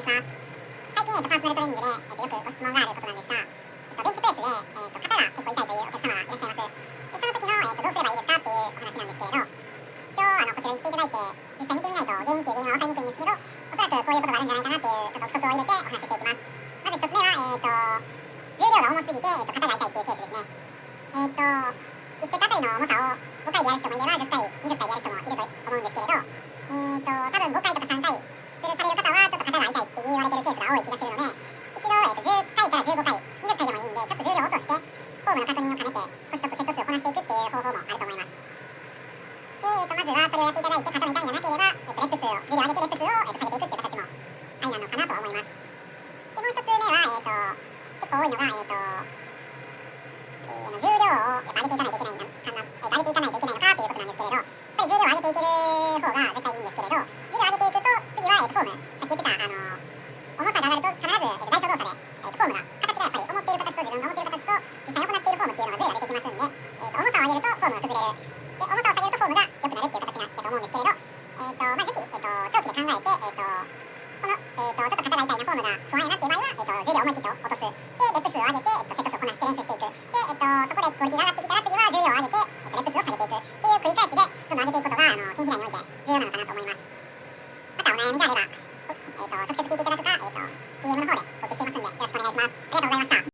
します。最近、パーソナルトレーニングで、よくご質問があることなんですが、ベンチプレスで、肩が結構痛いというお客様がいらっしゃいます。でその時の、どうすればいいですかっていうお話なんですけれど、一応こちらに来ていただいて実際見てみないと原因っていう原因は分かりにくいんですけど、おそらくこういうことがあるんじゃないかなっていうちょっと憶測を入れてお話ししていきます。まず一つ目は、重量が重すぎて、肩が痛いっていうケースですね。1セットあたりの重さを5回でやる人もいれば10回、20回でやる人もいると思うんですけれど、多分5回とか3回される方はちょっと肩が痛いって言われてるケースが多い気がするので、一度、10回から15回、20回でもいいんで、ちょっと重量を落としてフォームの確認を兼ねて少しずつセット数をこなしていくっていう方法もあると思います。で、まずはそれをやっていただいて肩の痛みがなければ、レップ数を重量を上げてレップ数を、下げていくっていう形もありなのかなと思います。で、もう一つ目は、結構多いのが、重量をやっぱ上げていかないといけないのかな、上げていかないといけないのかということなんですけれど、やっぱり重量を上げていける方が絶対いいんですけれど、重量を上げていくと次は、フォーム、さっき言ってた重さが上がると必ず、代償動作で、フォームが形がやっぱり思っている形と自分が思っている形と実際行っているフォームっていうのがズレが出てきますんで、重さを上げるとフォームが崩れる。で、重さを下げるとフォームが良くなるっていう形だと思うんですけれど、時期、長期で考えて、この、ちょっと肩が痛いな、フォームが不安やなっていう場合は、重量を思い切って落とす。で、レップ数を上げて、